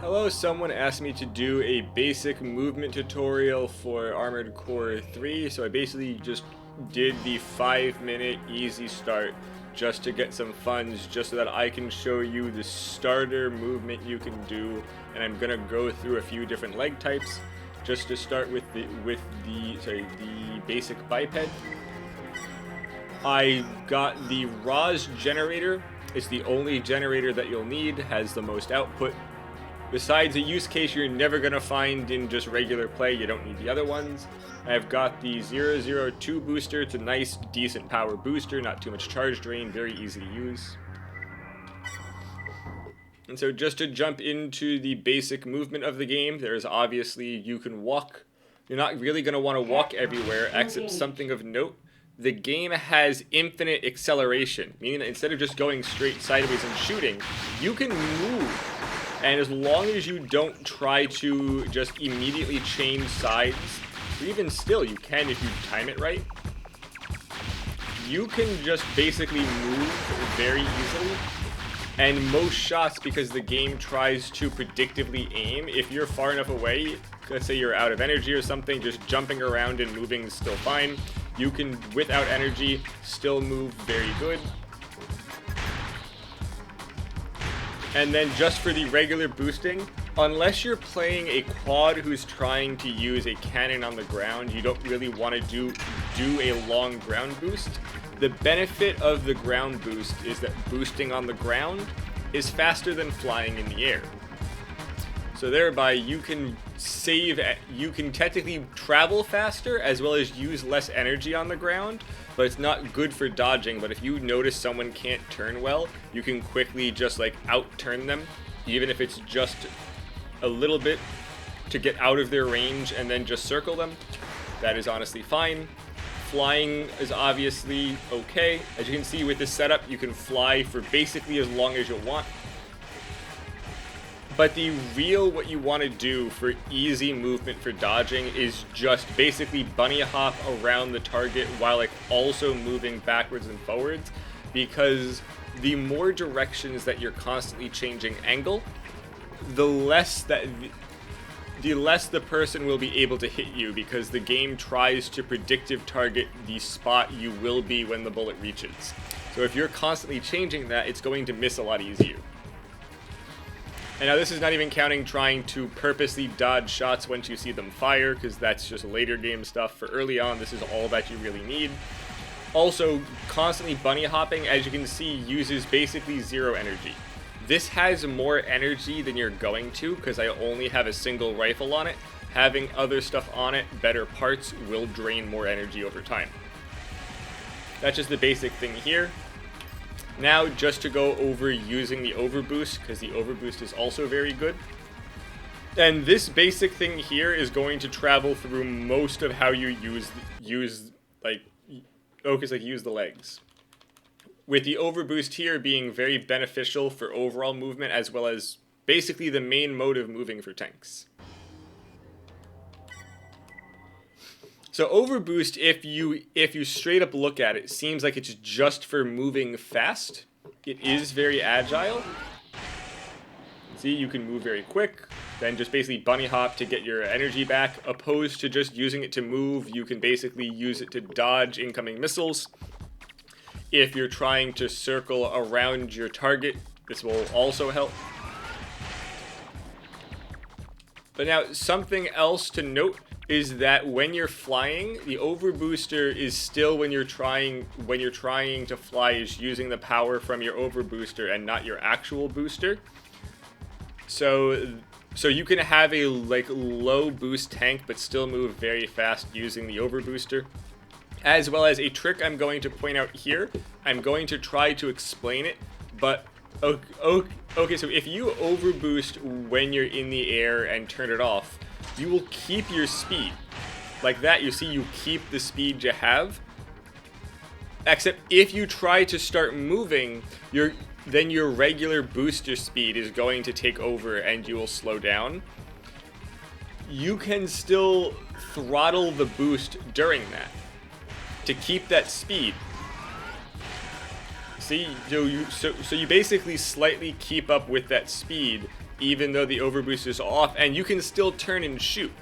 Hello, someone asked me to do a basic movement tutorial for Armored Core 3, so I basically just did the 5-minute easy start just to get some funds, just so that I can show you the starter movement you can do, and I'm gonna go through a few different leg types, just to start with the basic biped. I got the RAS generator. It's the only generator that you'll need, has the most output. Besides a use case you're never going to find in just regular play, you don't need the other ones. I've got the 002 booster. It's a nice, decent power booster, not too much charge drain, very easy to use. And so just to jump into the basic movement of the game, there's obviously, you can walk. You're not really going to want to walk everywhere, except something of note. The game has infinite acceleration, meaning that instead of just going straight sideways and shooting, you can move. And as long as you don't try to just immediately change sides, or even still, you can if you time it right, you can just basically move very easily. And most shots, because the game tries to predictively aim, if you're far enough away, let's say you're out of energy or something, just jumping around and moving is still fine. You can, without energy, still move very good. And then just for the regular boosting, unless you're playing a quad who's trying to use a cannon on the ground, you don't really want to do a long ground boost. The benefit of the ground boost is that boosting on the ground is faster than flying in the air. So thereby you can technically travel faster as well as use less energy on the ground, but it's not good for dodging. But if you notice someone can't turn well, you can quickly just like out-turn them, even if it's just a little bit to get out of their range and then just circle them. That is honestly fine. Flying is obviously okay. As you can see with this setup, you can fly for basically as long as you want. But what you want to do for easy movement for dodging is just basically bunny hop around the target while like also moving backwards and forwards, because the more directions that you're constantly changing angle, the less the person will be able to hit you, because the game tries to predictive target the spot you will be when the bullet reaches. So if you're constantly changing that, it's going to miss a lot easier. And now this is not even counting trying to purposely dodge shots once you see them fire, because that's just later game stuff. For early on, this is all that you really need. Also, constantly bunny hopping, as you can see, uses basically zero energy. This has more energy than you're going to, because I only have a single rifle on it. Having other stuff on it, better parts, will drain more energy over time. That's just the basic thing here. Now, just to go over using the overboost, because the overboost is also very good. And this basic thing here is going to travel through most of how you use the legs. With the overboost here being very beneficial for overall movement, as well as basically the main mode of moving for tanks. So overboost, if you straight up look at it, seems like it's just for moving fast. It is very agile. See, you can move very quick, then just basically bunny hop to get your energy back, opposed to just using it to move. You can basically use it to dodge incoming missiles. If you're trying to circle around your target, this will also help. But now, something else to note is that when you're flying, the overbooster is still, when you're trying to fly, is using the power from your overbooster and not your actual booster. So you can have a low boost tank but still move very fast using the overbooster. As well as a trick I'm going to point out here. I'm going to try to explain it, but okay, so if you overboost when you're in the air and turn it off, you will keep your speed. Like that, you see, you keep the speed you have. Except if you try to start moving, then your regular booster speed is going to take over and you will slow down. You can still throttle the boost during that to keep that speed. See, so you basically slightly keep up with that speed even though the overboost is off, and you can still turn and shoot.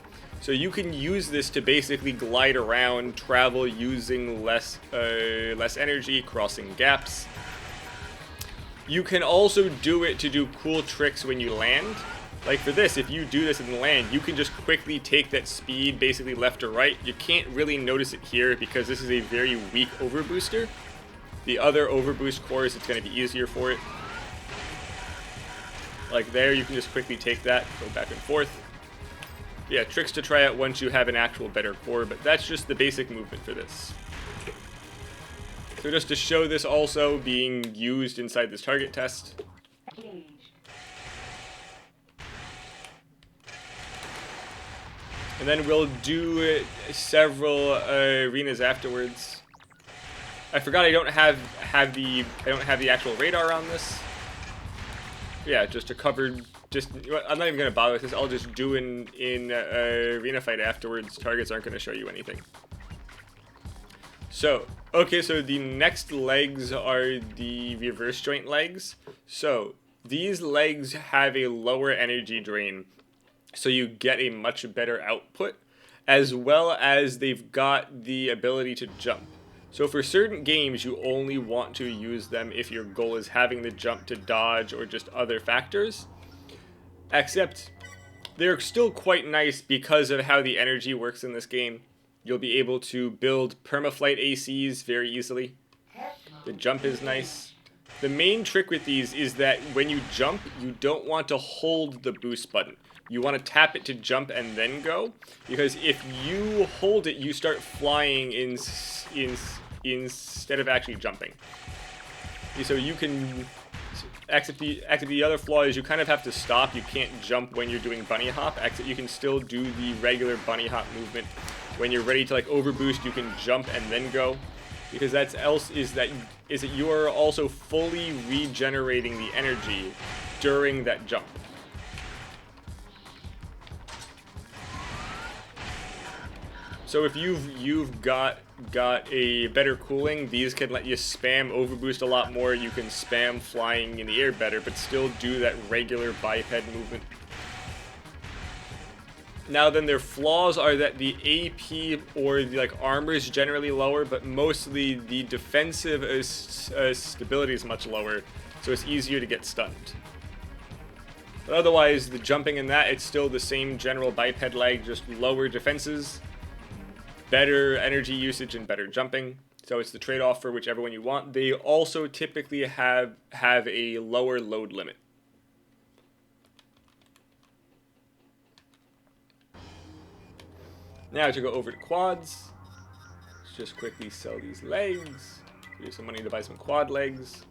So you can use this to basically glide around, travel using less energy, crossing gaps. You can also do it to do cool tricks when you land. Like for this, if you do this and land, you can just quickly take that speed basically left or right. You can't really notice it here because this is a very weak overbooster. The other overboost cores, it's going to be easier for it. Like there, you can just quickly take that, go back and forth. Yeah, tricks to try out once you have an actual better core, but that's just the basic movement for this. So just to show this also being used inside this target test. And then we'll do several arenas afterwards. I forgot I don't have the actual radar on this. Yeah, just a covered. I'm not even gonna bother with this. I'll just do in arena fight afterwards. Targets aren't gonna show you anything. So okay, so the next legs are the reverse joint legs. So these legs have a lower energy drain, so you get a much better output, as well as they've got the ability to jump. So for certain games, you only want to use them if your goal is having the jump to dodge or just other factors. Except, they're still quite nice because of how the energy works in this game. You'll be able to build permaflight ACs very easily. The jump is nice. The main trick with these is that when you jump, you don't want to hold the boost button. You want to tap it to jump and then go. Because if you hold it, you start flying instead of actually jumping. So you can... Except the other flaw is you kind of have to stop. You can't jump when you're doing bunny hop. Except you can still do the regular bunny hop movement. When you're ready to like overboost, you can jump and then go. Because that's that you are also fully regenerating the energy during that jump. So if you've got a better cooling, these can let you spam overboost a lot more. You can spam flying in the air better, but still do that regular biped movement. Now then, their flaws are that the AP or the armor is generally lower, but mostly the defensive stability is much lower, so it's easier to get stunned. But otherwise, the jumping in that, it's still the same general biped lag, just lower defenses, better energy usage, and better jumping. So it's the trade-off for whichever one you want. They also typically have a lower load limit. Now to go over to quads. Let's just quickly sell these legs. Use some money to buy some quad legs.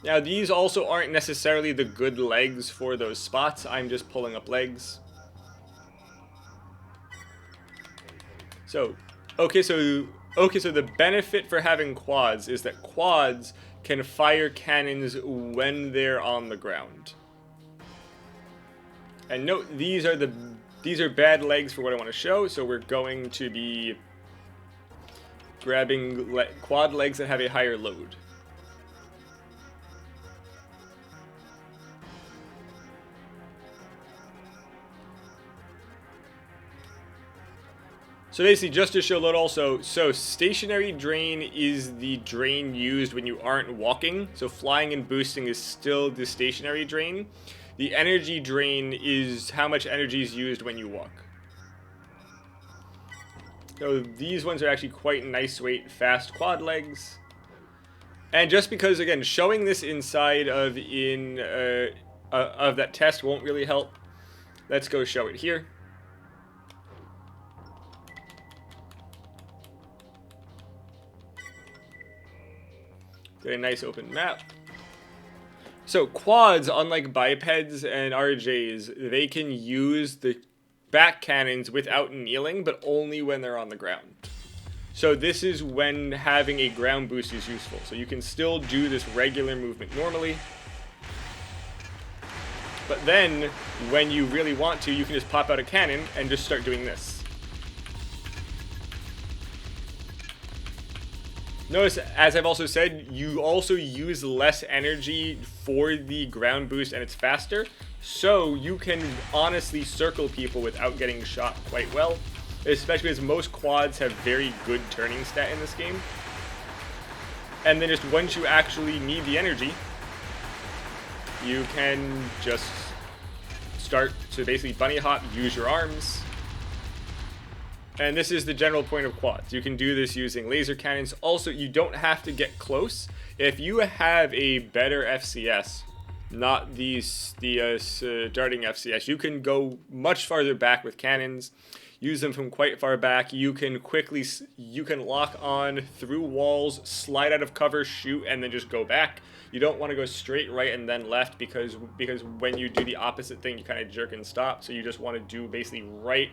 Now these also aren't necessarily the good legs for those spots. I'm just pulling up legs. So the benefit for having quads is that quads can fire cannons when they're on the ground. And note, these are bad legs for what I want to show, so we're going to be grabbing quad legs that have a higher load. So basically, just to show load also, so stationary drain is the drain used when you aren't walking. So flying and boosting is still the stationary drain. The energy drain is how much energy is used when you walk. So these ones are actually quite nice weight, fast quad legs. And just because, again, showing this inside of that test won't really help, let's go show it here. Get a nice open map. So quads, unlike bipeds and RJs, they can use the back cannons without kneeling, but only when they're on the ground. So this is when having a ground boost is useful. So you can still do this regular movement normally. But then, when you really want to, you can just pop out a cannon and just start doing this. Notice, as I've also said, you also use less energy for the ground boost and it's faster. So you can honestly circle people without getting shot quite well. Especially as most quads have very good turning stat in this game. And then just once you actually need the energy, you can just start to basically bunny hop, use your arms. And this is the general point of quads. You can do this using laser cannons. Also, you don't have to get close. If you have a better FCS, not the darting FCS, you can go much farther back with cannons. Use them from quite far back. You can lock on through walls, slide out of cover, shoot, and then just go back. You don't want to go straight right and then left because when you do the opposite thing, you kind of jerk and stop. So you just want to do basically right,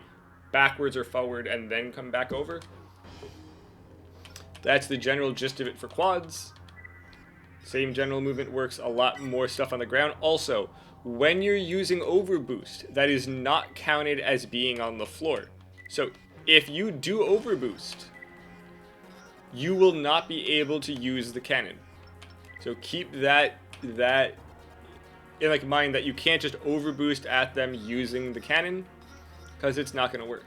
backwards or forward, and then come back over. That's the general gist of it for quads. Same general movement works, a lot more stuff on the ground. Also, when you're using overboost, that is not counted as being on the floor. So if you do overboost, you will not be able to use the cannon. So keep that in mind, that you can't just overboost at them using the cannon, because it's not going to work.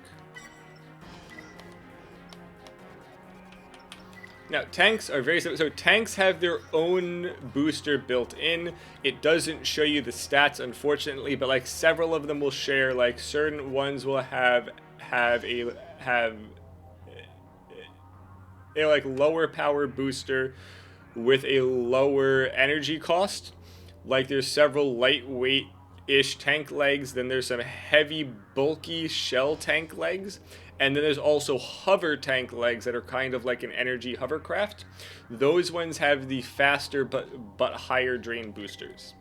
Now, tanks are very simple. So tanks have their own booster built in. It doesn't show you the stats, unfortunately, but like several of them will share. Like certain ones will have a like lower power booster with a lower energy cost. Like there's several lightweight-ish tank legs. Then there's some heavy, bulky shell tank legs. And then there's also hover tank legs that are kind of like an energy hovercraft. Those ones have the faster but higher drain boosters.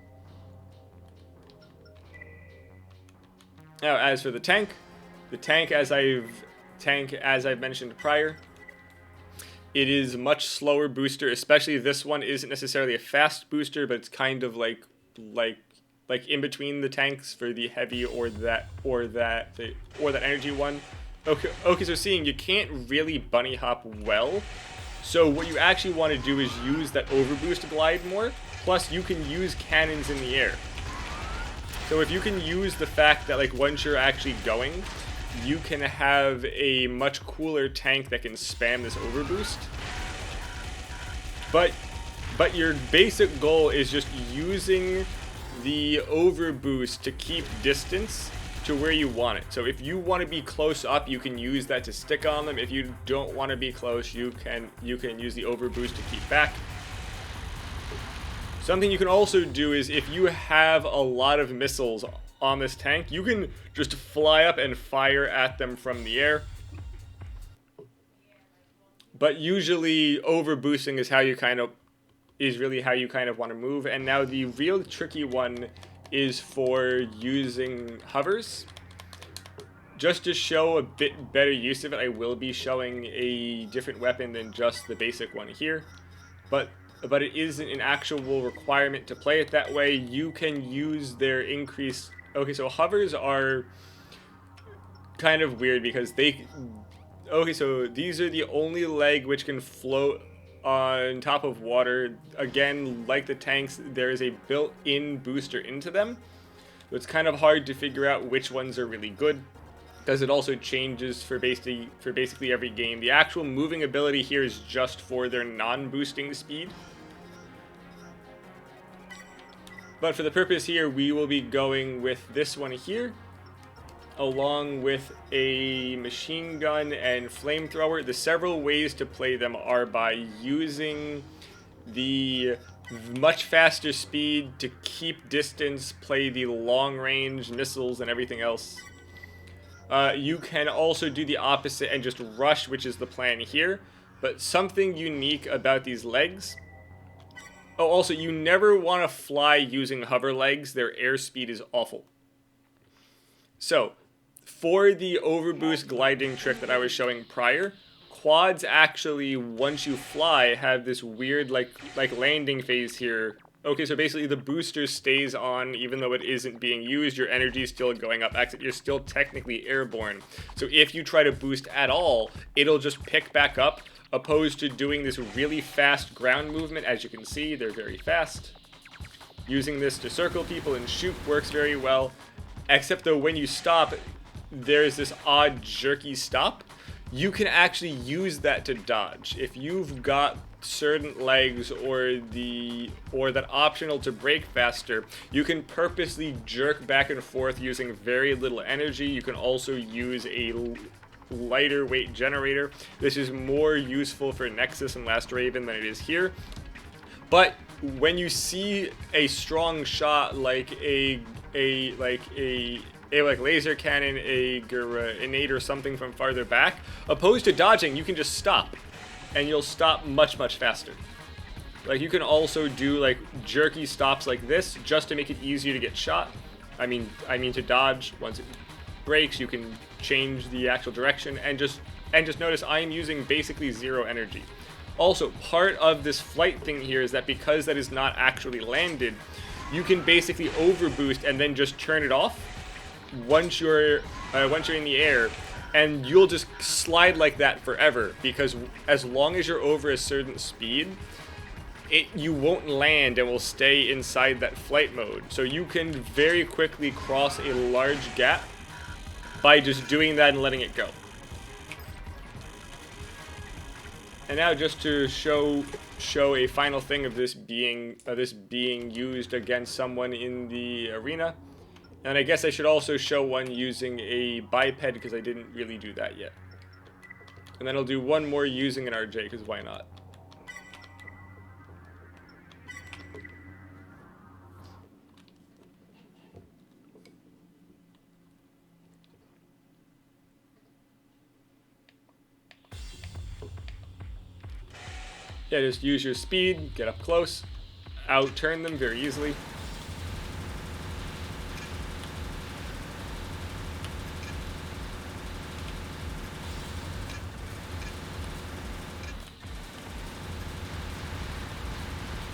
Now, as for the tank as I've mentioned prior, it is much slower booster. Especially this one isn't necessarily a fast booster, but it's kind of like in between the tanks for the heavy or that energy one. Okay, so seeing you can't really bunny hop well. So what you actually want to do is use that overboost glide more. Plus, you can use cannons in the air. So if you can use the fact that like once you're actually going, you can have a much cooler tank that can spam this overboost. But your basic goal is just using the overboost to keep distance to where you want it. So if you want to be close up, you can use that to stick on them. If you don't want to be close, you can use the overboost to keep back. Something you can also do is if you have a lot of missiles on this tank, you can just fly up and fire at them from the air. But usually overboosting is really how you kind of want to move. And now the real tricky one is for using hovers. Just to show a bit better use of it, I will be showing a different weapon than just the basic one here. But it isn't an actual requirement to play it that way. You can use their increased... Okay, so hovers are kind of weird because they... Okay, so these are the only leg which can float on top of water. Again, like the tanks, there is a built-in booster into them. So it's kind of hard to figure out which ones are really good, because it also changes for basically every game. The actual moving ability here is just for their non-boosting speed. But for the purpose here, we will be going with this one here, along with a machine gun and flamethrower. The several ways to play them are by using the much faster speed to keep distance, play the long range missiles and everything else. You can also do the opposite and just rush, which is the plan here. But something unique about these legs... Oh, also, you never want to fly using hover legs. Their airspeed is awful. So, for the overboost gliding trick that I was showing prior, quads actually, once you fly, have this weird like landing phase here. Okay, so basically the booster stays on even though it isn't being used. Your energy is still going up. Actually, you're still technically airborne. So if you try to boost at all, it'll just pick back up opposed to doing this really fast ground movement. As you can see, they're very fast. Using this to circle people and shoot works very well, except though when you stop, there's this odd jerky stop. You can actually use that to dodge. If you've got certain legs or that optional to brake faster, you can purposely jerk back and forth using very little energy. You can also use a lighter weight generator. This is more useful for Nexus and Last Raven than it is here. But when you see a strong shot like a laser cannon, a grenade or something from farther back, opposed to dodging, you can just stop, and you'll stop much faster. Like, you can also do like jerky stops like this just to make it easier to get shot. I mean to dodge. Once it breaks, you can change the actual direction, and just notice I am using basically 0 energy. Also, part of this flight thing here is that because that is not actually landed, you can basically overboost and then just turn it off once you're in the air, and you'll just slide like that forever, because as long as you're over a certain speed, you won't land and will stay inside that flight mode. So you can very quickly cross a large gap by just doing that and letting it go. And now, just to show a final thing of this being used against someone in the arena. And I guess I should also show one using a biped, because I didn't really do that yet. And then I'll do one more using an RJ, because why not? Yeah, just use your speed, get up close, out-turn them very easily.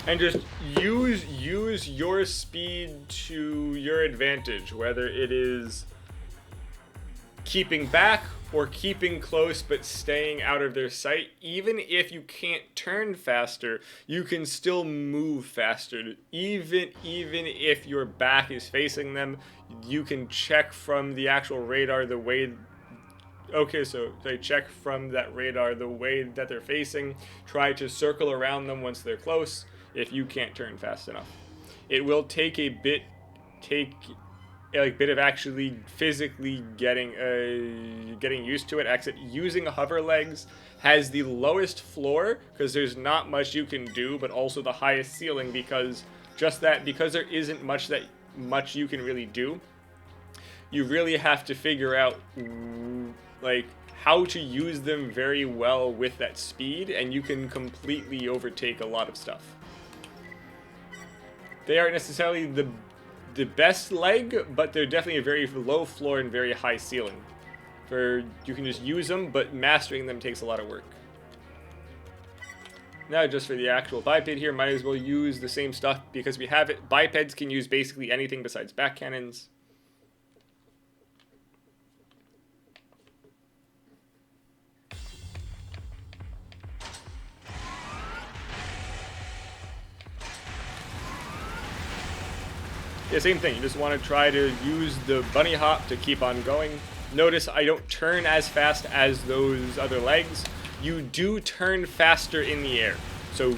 And just use your speed to your advantage, whether it is keeping back or keeping close but staying out of their sight. Even if you can't turn faster, you can still move faster. Even if your back is facing them, you can check from the actual radar the way... Okay, so they check from that radar the way that they're facing. Try to circle around them once they're close if you can't turn fast enough. It will take a bit of actually physically getting used to it. Except using hover legs has the lowest floor because there's not much you can do, but also the highest ceiling because there isn't much you can really do. You really have to figure out like how to use them very well with that speed, and you can completely overtake a lot of stuff. They aren't necessarily the best leg, but they're definitely a very low floor and very high ceiling. You can just use them, but mastering them takes a lot of work. Now, just for the actual biped here, might as well use the same stuff because we have it. Bipeds can use basically anything besides back cannons. Yeah, same thing. You just want to try to use the bunny hop to keep on going. Notice I don't turn as fast as those other legs. You do turn faster in the air. So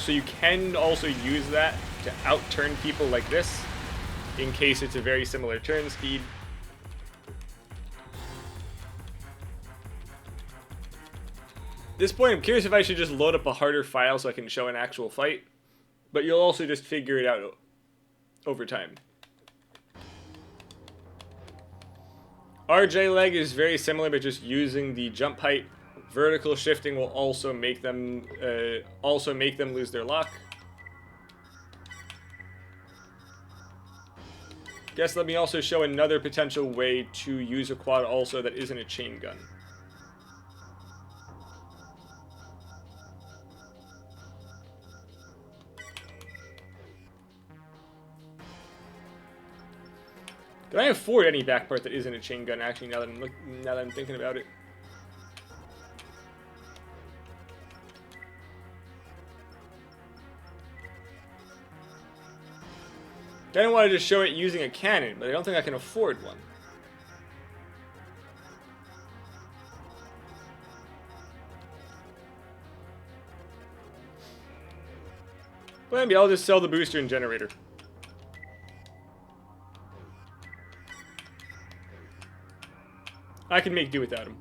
you can also use that to out-turn people like this, in case it's a very similar turn speed. At this point, I'm curious if I should just load up a harder file so I can show an actual fight. But you'll also just figure it out over time. RJ leg is very similar, but just using the jump height. Vertical shifting will also make them lose their lock. Guess let me also show another potential way to use a quad also that isn't a chain gun. Can I afford any back part that isn't a chain gun, actually, now that I'm thinking about it? Kinda wanted to show it using a cannon, but I don't think I can afford one. But maybe I'll just sell the booster and generator. I can make do without him.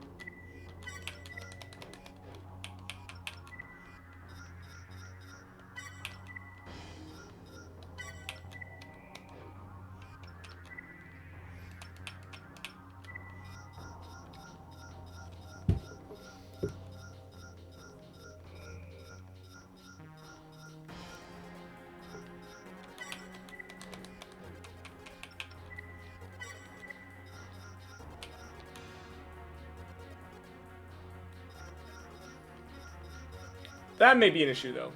That may be an issue, though.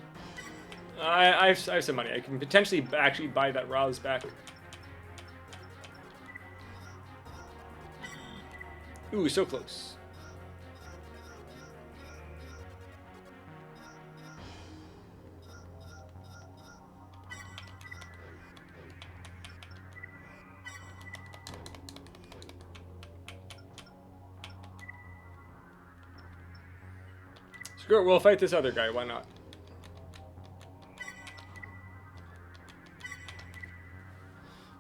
I have some money. I can potentially actually buy that Roz back. Ooh, so close. Screw it, we'll fight this other guy, why not?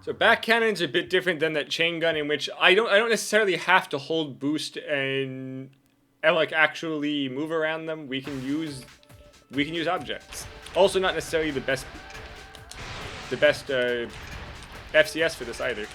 So back cannon's a bit different than that chain gun, in which I don't necessarily have to hold boost and like actually move around them. We can use objects. Also not necessarily the best FCS for this either.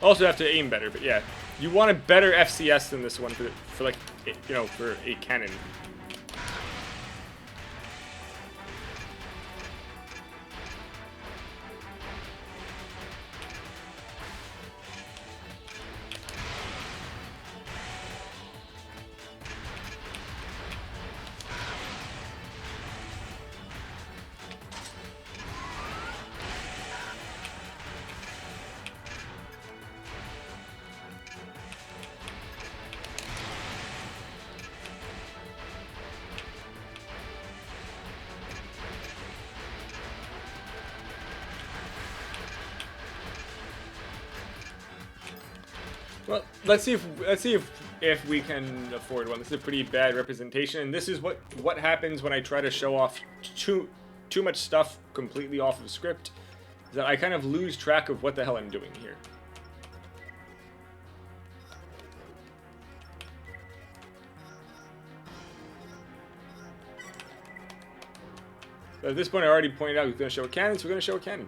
Also have to aim better, but yeah, you want a better FCS than this one for like, you know, for a cannon. Well, let's see if we can afford one. This is a pretty bad representation, and this is what happens when I try to show off too much stuff completely off of script. Is that I kind of lose track of what the hell I'm doing here. So at this point, I already pointed out we're going to show a cannon, so we're going to show a cannon.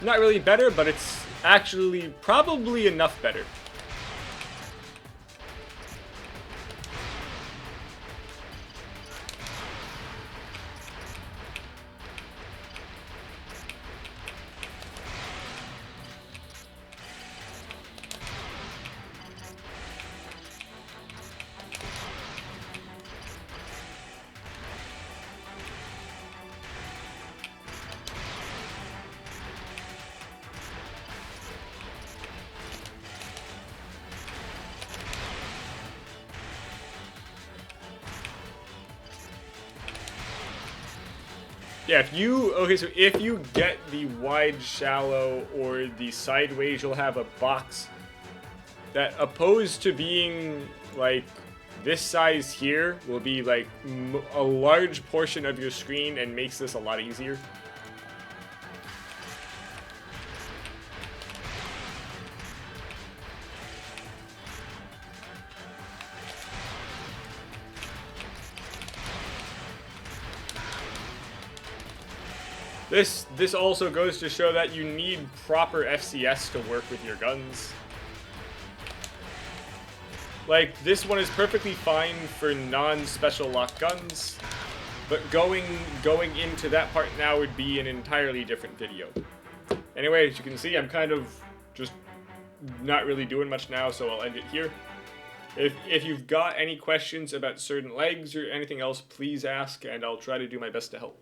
Not really better, but it's actually probably enough better. Yeah, if you get the wide, shallow, or the sideways, you'll have a box that, opposed to being like this size here, will be like a large portion of your screen and makes this a lot easier. This also goes to show that you need proper FCS to work with your guns. Like, this one is perfectly fine for non-special lock guns, but going into that part now would be an entirely different video. Anyway, as you can see, I'm kind of just not really doing much now, so I'll end it here. If you've got any questions about certain legs or anything else, please ask, and I'll try to do my best to help.